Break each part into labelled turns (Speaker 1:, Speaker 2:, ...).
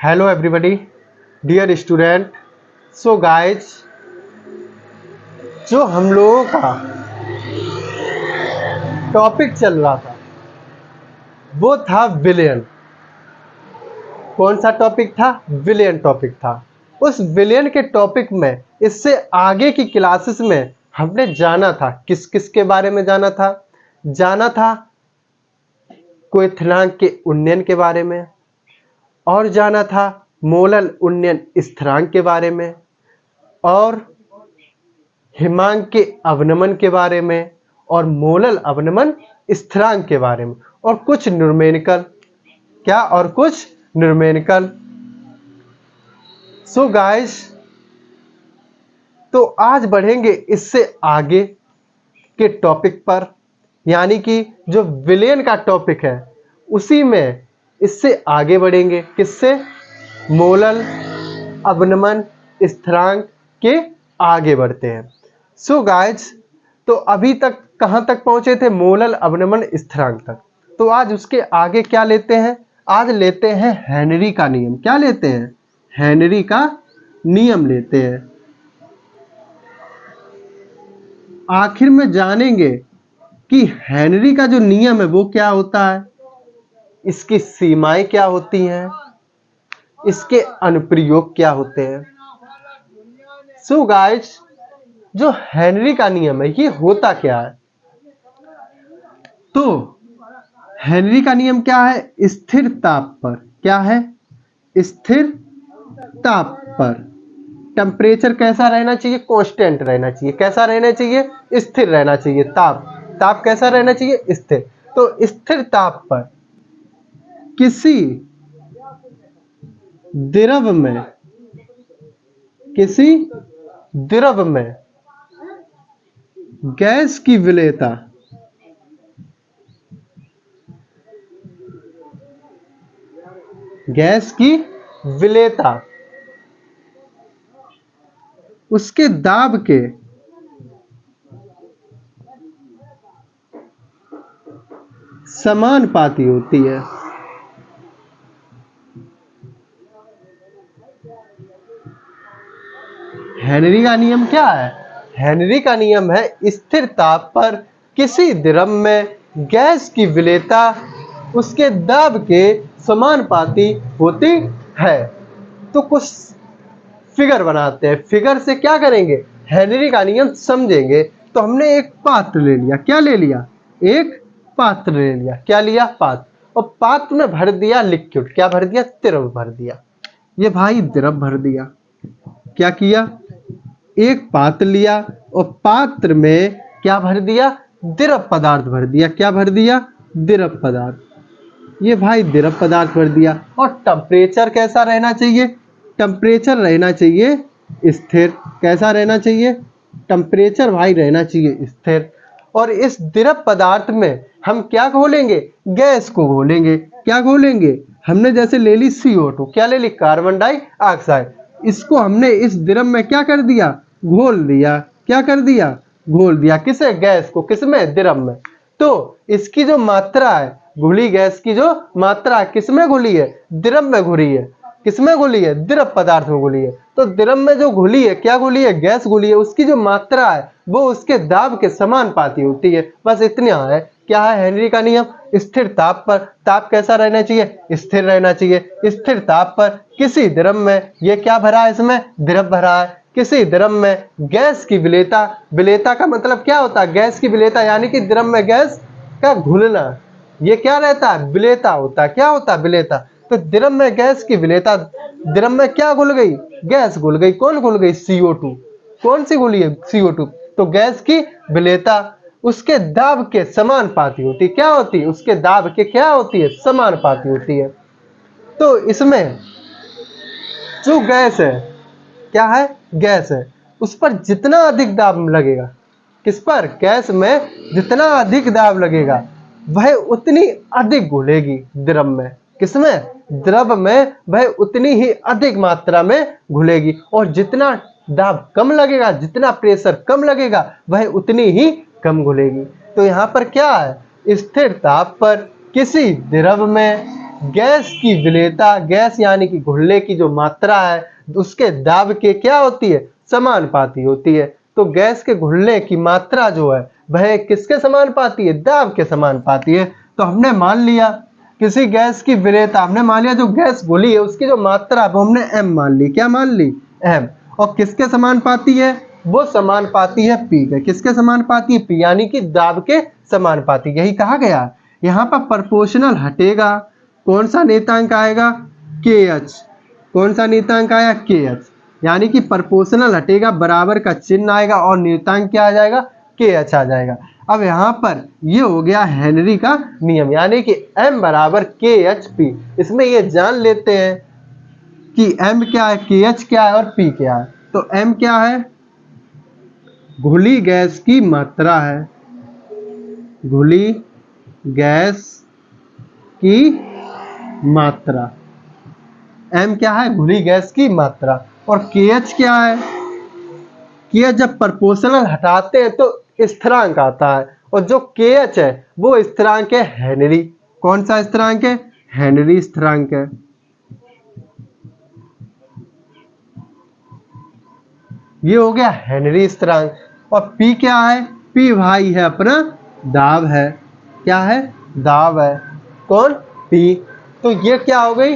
Speaker 1: Hello everybody, dear student. So guys, जो हम लोगों का टॉपिक चल रहा था वो था विलेन। कौन सा टॉपिक था? विलेन टॉपिक था। उस विलेन के टॉपिक में इससे आगे की क्लासेस में हमने जाना था किस किस के बारे में जाना था क्वथनांक के उन्नयन के बारे में, और जाना था मोलल उन्नयन स्थिरांक के बारे में, और हिमांक के अवनमन के बारे में, और मोलल अवनमन स्थिरांक के बारे में, और कुछ न्यूमेरिकल। सो गाइस, तो आज बढ़ेंगे इससे आगे के टॉपिक पर, यानी कि जो विलेन का टॉपिक है उसी में इससे आगे बढ़ेंगे। किससे? मोलल अवनमन स्थिरांक के आगे बढ़ते हैं। सो गाइस, तो अभी तक कहां तक पहुंचे थे? मोलल अवनमन स्थिरांक तक। तो आज उसके आगे क्या लेते हैं? आज लेते हैं हेनरी का नियम। क्या लेते हैं? हेनरी का नियम लेते हैं। आखिर में जानेंगे कि हेनरी का जो नियम है वो क्या होता है, इसकी सीमाएं क्या होती हैं, इसके अनुप्रयोग क्या होते हैं। सो गाइस, जो हेनरी का नियम है ये होता क्या है? तो हेनरी का नियम क्या है? स्थिर ताप पर। क्या है? स्थिर ताप पर टेम्परेचर कैसा रहना चाहिए? कांस्टेंट रहना चाहिए। कैसा रहना चाहिए? स्थिर रहना चाहिए। ताप कैसा रहना चाहिए? स्थिर। तो स्थिर ताप पर किसी द्रव में गैस की विलेयता उसके दाब के समानुपाती होती है। हेनरी का नियम क्या है? हेनरी का नियम है स्थिर ताप पर किसी द्रव में गैस की विलेयता उसके दाब के समानुपाती होती है। तो कुछ फिगर बनाते हैं। फिगर से क्या करेंगे? हेनरी का नियम समझेंगे। तो हमने एक पात्र ले लिया। क्या ले लिया? एक पात्र ले लिया। क्या लिया? पात्र। और पात्र में भर दिया लिक्विड। क्या भर दिया? द्रव भर दिया। ये भाई द्रव भर दिया। क्या किया? एक पात्र लिया और पात्र में क्या भर दिया? द्रव पदार्थ भर दिया। क्या भर दिया? द्रव पदार्थ। ये भाई द्रव पदार्थ भर दिया। और टेम्परेचर कैसा रहना चाहिए? टेम्परेचर रहना चाहिए स्थिर। कैसा रहना चाहिए? टेम्परेचर भाई रहना चाहिए स्थिर। और इस द्रव पदार्थ में हम क्या घोलेंगे? गैस को घोलेंगे। क्या घोलेंगे? हमने जैसे ले ली CO2। क्या ले ली? Carbon dioxide. इसको हमने इस द्रव में क्या कर दिया? घोल दिया। क्या कर दिया? घोल दिया। किसे? गैस को। किसमें? द्रव में। तो इसकी जो मात्रा है, घुली गैस की जो मात्रा किसमें घुली है? द्रव में घुली है। किसमें घुली है? द्रव पदार्थ में घुली है। तो द्रव में जो घुली है, क्या घुली है? गैस घुली है। उसकी जो मात्रा है वो उसके दाब के समानुपाती होती है। बस इतना है। क्या है हेनरी का नियम? स्थिर ताप पर ताप कैसा रहना चाहिए? स्थिर रहना चाहिए। स्थिर ताप पर किसी द्रव में, ये क्या भरा है? इसमें द्रव भरा है। किसी द्रव में गैस की विलेयता का मतलब क्या होता है? गैस की विलेयता यानी कि द्रव में गैस का घुलना। ये क्या रहता है? विलेयता होता है। क्या होता है? विलेयता। तो द्रव में गैस की विलेयता, द्रव में क्या घुल गई? गैस घुल गई। कौन घुल गई? CO2। कौन सी घुली है? CO2। तो गैस की विलेयता उसके दाब के समानुपाती होती। क्या होती है? उसके दाब के क्या होती है? समानुपाती होती है। तो इसमें जो गैस है, क्या है? गैस है। उस पर जितना अधिक दाब लगेगा, किस पर? गैस में जितना अधिक दाब लगेगा वह उतनी अधिक घुलेगी द्रव में। किसमें? द्रव में वह उतनी ही अधिक मात्रा में घुलेगी। और जितना दाब कम लगेगा, जितना प्रेशर कम लगेगा, वह उतनी ही कम घुलेगी। तो यहाँ पर क्या है? स्थिर ताप पर किसी द्रव में गैस की विलेयता, गैस यानी कि घुलने की जो मात्रा है उसके दाब के क्या होती है, समानुपाती होती है। तो गैस के घुलने की मात्रा जो है वह किसके समानुपाती है, दाब के समानुपाती है। तो हमने मान लिया किसी गैस की विलेयता, हमने मान लिया जो गैस घुली है उसकी जो मात्रा है वो हमने m मान ली, क्या मान ली, m। और किसके समानुपाती है, वो समानुपाती है P के। किसके समानुपाती है, P यानी कि दाब के समानुपाती। यही कहा गया। यहाँ पर प्रोपोर्शनल हटेगा, कौन सा नियतांक आएगा, KH। कौन सा नियतांक आया, KH। यानी कि प्रोपोर्शनल हटेगा, बराबर का चिन्ह आएगा और नियतांक क्या आ जाएगा, KH आ जाएगा। अब यहाँ पर ये हो गया हेनरी का नियम, यानी कि M बराबर KHP। इसमें ये जान लेते हैं कि M क्या है, KH क्या है और P क्या है। तो M क्या है, घुली गैस की मात्रा है, घुली गैस की मात्रा। M क्या है, घुली गैस की मात्रा। और KH क्या है, KH जब प्रोपोर्शनल हटाते हैं तो स्थिरांक आता है, और जो KH है वो स्थिरांक है हेनरी। कौन सा स्थिरांक है, हेनरी स्थिरांक है। ये हो गया हेनरी स्थिरांक। और P क्या है, P भाई है अपना दाब है, क्या है, दाब है। कौन, P। तो ये क्या हो गई,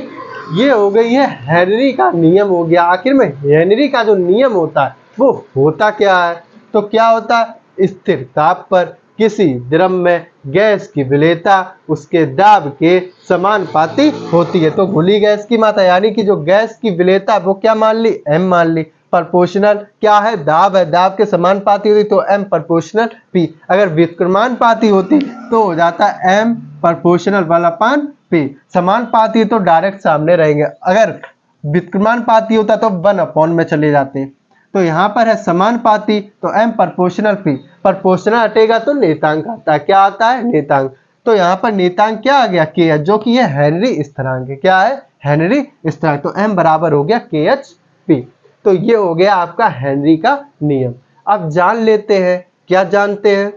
Speaker 1: ये हो गई है हेनरी का नियम हो गया। आखिर में हेनरी का जो नियम होता है वो होता क्या है, तो क्या होता है, स्थिर ताप पर किसी द्रव में गैस की विलेयता उसके दाब के समानुपाती होती है। तो घुली गैस की मात्रा यानी कि जो गैस की विलेयता वो क्या मान ली, m मान ली। प्रोपोर्शनल क्या है, दाब है, दाब के समानुपाती होती तो m प्रोपोर्शनल p। अगर व्युत्क्रमानुपाती होती तो हो जाता m प्रोपोर्शनल 1/p। समानुपाती तो डायरेक्ट सामने रहेंगे, अगर व्युत्क्रमानुपाती होता तो 1/में में चले जाते। तो यहाँ पर है समानुपाती तो m प्रोपोर्शनल p। प्रोपोर्शनल हटेगा तो नियतांक आता है, क्या आता है, नियतांक। तो यहाँ पर नियतांक क्या आ गया, k है, जो कि ये हेनरी स्थिरांक है। क्या है, हेनरी स्थिरांक। तो m बराबर हो गया KHP। तो ये हो गया आपका हेनरी का नियम। अब जान लेते हैं, क्या जानते हैं,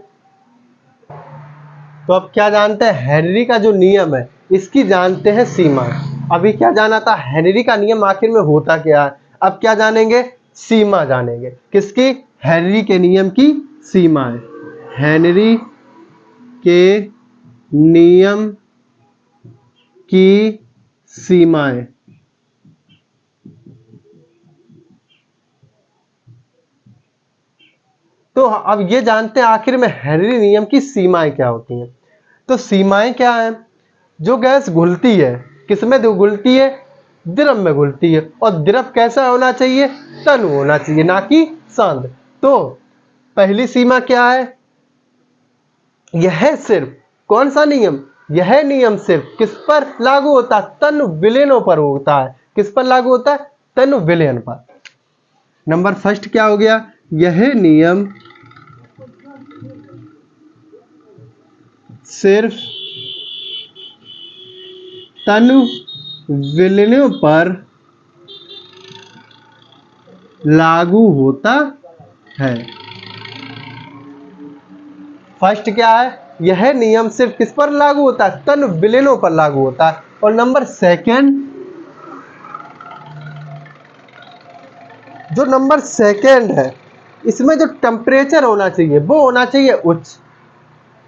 Speaker 1: तो अब क्या जानते हैं, हेनरी का जो नियम है इसकी जानते हैं सीमा। अभी क्या जाना था, हेनरी का नियम आखिर में होता क्या है। अब क्या जानेंगे, सीमा जानेंगे। किसकी, हेनरी के नियम की सीमाएं। हेनरी के नियम की सीमाएं। तो अब ये जानते हैं आखिर में हेनरी नियम की सीमाएं क्या होती हैं। तो सीमाएं क्या हैं, जो गैस घुलती है, किसमें घुलती है, द्रव में घुलती है, और द्रव कैसा होना चाहिए, तनु होना चाहिए, ना कि सांद्र। तो पहली सीमा क्या है, यह सिर्फ, कौन सा नियम, यह नियम सिर्फ किस पर लागू होता है, तनु विलयनों पर होता है। किस पर लागू होता है, तनु विलयन पर। नंबर फर्स्ट क्या हो गया, यह नियम सिर्फ तनु विलयनों पर लागू होता है। फर्स्ट क्या है, यह नियम सिर्फ किस पर लागू होता है, तनु विलयनों पर लागू होता है। और नंबर सेकंड, जो नंबर सेकंड है इसमें जो टेम्परेचर होना चाहिए वो होना चाहिए उच्च।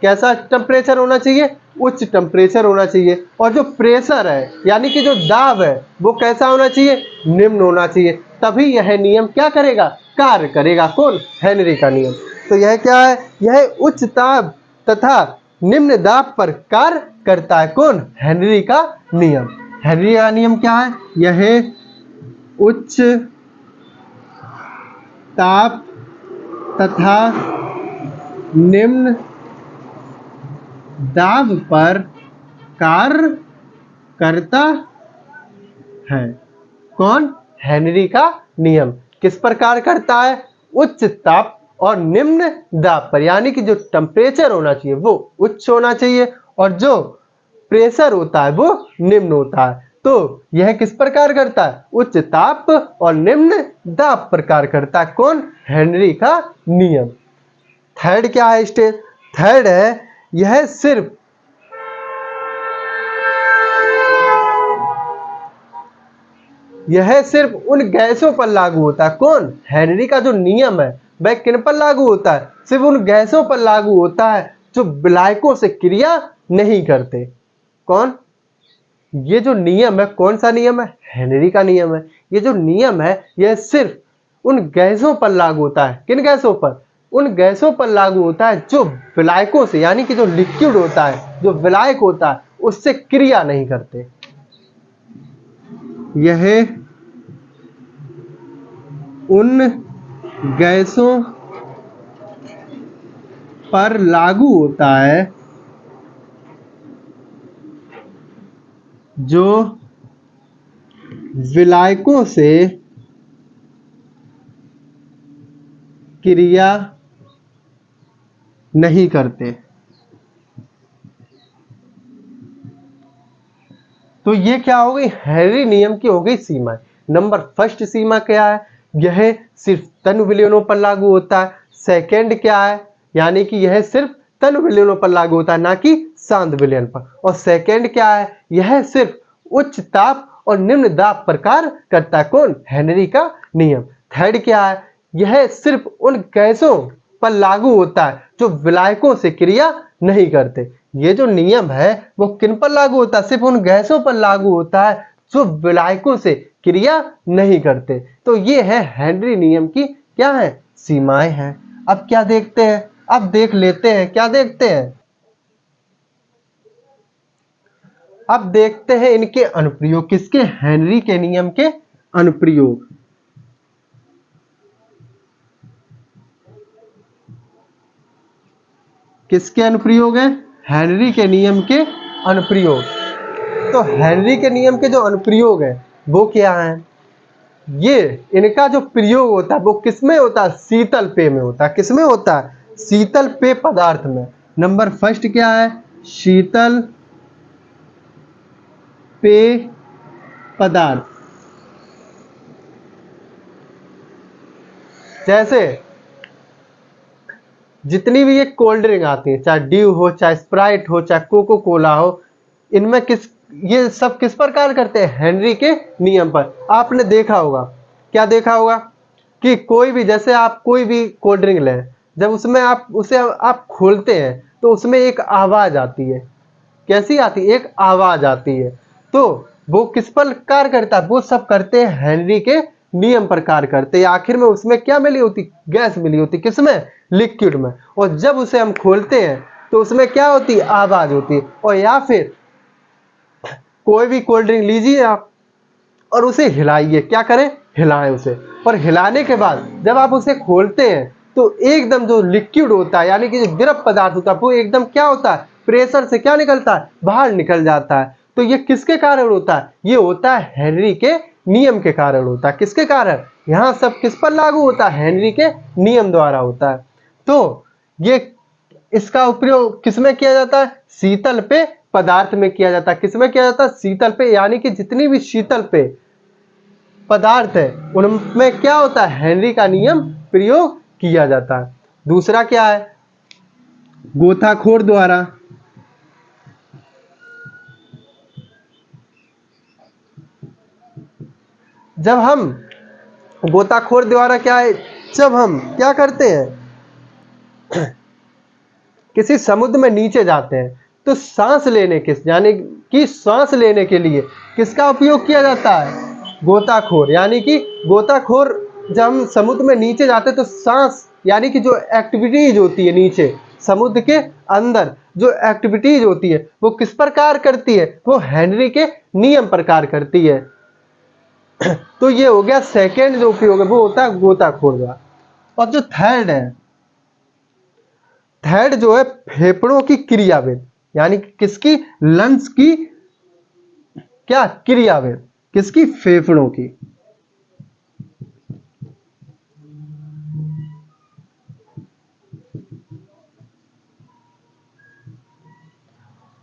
Speaker 1: कैसा टेम्परेचर होना चाहिए, उच्च टेम्परेचर होना चाहिए। और जो प्रेशर है यानी कि जो दाब है वो कैसा होना चाहिए, निम्न होना चाहिए। तभी यह नियम क्या करेगा, कार्य करेगा। कौन, हेनरी का नियम। तो यह क्या है, यह उच्च दाब तथा निम्न दाब पर कार्य करता है। कौन, हेनरी का नियम। हेनरी का नियम क्या है, यह उच्च ताप तथा निम्न दाब पर कार्य करता है। कौन, हेनरी का नियम किस पर कार्य करता है, उच्च ताप और निम्न दाब पर। यानी कि जो टेम्परेचर होना चाहिए वो उच्च होना चाहिए और जो प्रेशर होता है वो निम्न होता है। तो यह किस पर कार्य करता है, उच्च ताप और निम्न दाब पर कार्य करता है। कौन, हेनरी का नियम। थर्ड क्या है स्टेज, थर्ड है यह सिर्फ यह सिर्फ उन गैसों पर लागू होता है। कौन? हेनरी का जो नियम है वह किन पर लागू होता है? सिर्फ उन गैसों पर लागू होता है जो विलायकों से क्रिया नहीं करते। कौन? ये जो नियम है, कौन सा नियम है? हेनरी का नियम है। ये जो नियम है यह सिर्फ उन गैसों पर लागू होता है। किन गैसों पर? उन गैसों पर लागू होता है जो विलायकों से, यानी कि जो लिक्विड होता है, जो विलायक होता है, उससे क्रिया नहीं करते। यह उन गैसों पर लागू होता है जो विलायकों से क्रिया नहीं करते। तो ये क्या हो गई? हेनरी नियम की हो गई सीमा। नंबर फर्स्ट सीमा क्या है? यह सिर्फ तन विलयनों पर लागू होता है। सेकंड क्या है? यानी कि यह सिर्फ तन विलयनों पर लागू होता है, ना कि शांत विलयन पर। और सेकंड क्या है? यह सिर्फ उच्च ताप और निम्न दाब पर कार्य करता है। कौन? हेनरी का नियम। थर्ड क्या है? यह सिर्फ उन गैसों पर लागू होता है जो विलायकों से क्रिया नहीं करते। ये जो नियम है वो किन पर लागू होता है? सिर्फ उन गैसों पर लागू होता है जो विलायकों से क्रिया नहीं करते। तो ये है हेनरी नियम की क्या है? सीमाएं हैं। अब क्या देखते हैं? अब देख लेते हैं। क्या देखते हैं? अब देखते हैं इनके अनुप्रयोग। किसके? हेनरी के नियम के अनुप्रयोग। किसके अनुप्रयोग है? हेनरी के नियम के अनुप्रयोग। तो हेनरी के नियम के जो अनुप्रयोग है वो क्या है? ये इनका जो प्रयोग होता है वो किसमें होता है? शीतल पेय में होता है। किसमें होता है? शीतल पेय पदार्थ में। नंबर फर्स्ट क्या है? शीतल पेय पदार्थ। जैसे जितनी भी ये कोल्ड ड्रिंक आती है, चाहे ड्यू हो, चाहे स्प्राइट हो, चाहे कोको कोला हो, इनमें ये सब किस पर कार्य करते हैं? हेनरी के नियम पर। आपने देखा होगा, क्या देखा होगा कि कोई भी, जैसे आप कोई भी कोल्ड ड्रिंक लें, जब उसमें आप खोलते हैं तो उसमें एक आवाज आती है। कैसी आती है? एक आवाज आती है। तो वो किस पर कार्य करता है? वो सब करते हैं हेनरी के नियम पर कार्य करते हैं। आखिर में उसमें क्या मिली होती? गैस मिली होती। किसमें? लिक्विड में। और जब उसे हम खोलते हैं तो उसमें क्या होती है? आवाज होती है। और या फिर कोई भी कोल्ड ड्रिंक लीजिए आप और उसे हिलाइए। क्या करें? हिलाएं उसे। और हिलाने के बाद जब आप उसे खोलते हैं तो एकदम जो लिक्विड होता है, यानी कि जो द्रव पदार्थ होता है, वो एकदम क्या होता है? प्रेशर से क्या निकलता है? बाहर निकल जाता है। तो ये किसके कारण होता है? ये होता है हेनरी के नियम के कारण होता है। किसके कारण? यहाँ सब किस पर लागू होता है? हेनरी के नियम द्वारा होता है। तो ये इसका उपयोग किसमें किया जाता है? शीतल पेय पदार्थ में किया जाता है। किसमें किया जाता है? शीतल पेय, यानी कि जितनी भी शीतल पेय पदार्थ है उनमें क्या होता है? हेनरी का नियम प्रयोग किया जाता है। दूसरा क्या है? गोताखोर द्वारा। जब हम गोताखोर द्वारा क्या है? जब हम क्या करते हैं किसी समुद्र में नीचे जाते हैं तो सांस लेने के, यानी कि सांस लेने के लिए किसका उपयोग किया जाता है? गोताखोर। यानी कि गोताखोर जब हम समुद्र में नीचे जाते हैं तो सांस, यानी कि जो एक्टिविटीज होती है नीचे समुद्र के अंदर, जो एक्टिविटीज होती है वो किस पर कार्य करती है? वो हेनरी के नियम पर कार्य करती है। तो ये हो गया सेकेंड जो उपयोग है, वो होता है गोताखोर का। और जो थर्ड है, थर्ड जो है फेफड़ों की क्रियाविद, यानी कि किसकी? लंग्स की क्या क्रियाविद? किसकी? फेफड़ों की।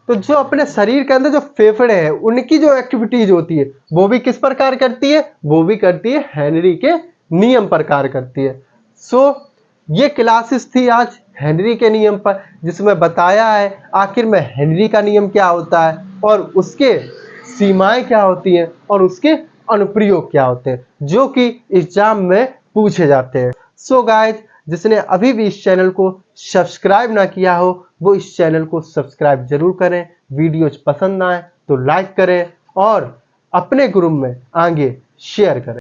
Speaker 1: तो जो अपने शरीर के अंदर जो फेफड़े हैं उनकी जो एक्टिविटीज होती है वो भी किस पर कार्य करती है? वो भी करती है हेनरी के नियम पर कार्य करती है। सो ये क्लासेस थी आज हेनरी के नियम पर, जिसमें बताया है आखिर में हेनरी का नियम क्या होता है और उसके सीमाएं क्या होती हैं और उसके अनुप्रयोग क्या होते हैं, जो कि एग्जाम में पूछे जाते हैं। सो गाइज, जिसने अभी भी इस चैनल को सब्सक्राइब ना किया हो वो इस चैनल को सब्सक्राइब जरूर करें। वीडियोज पसंद आए तो लाइक करें और अपने ग्रुप में आगे शेयर करें।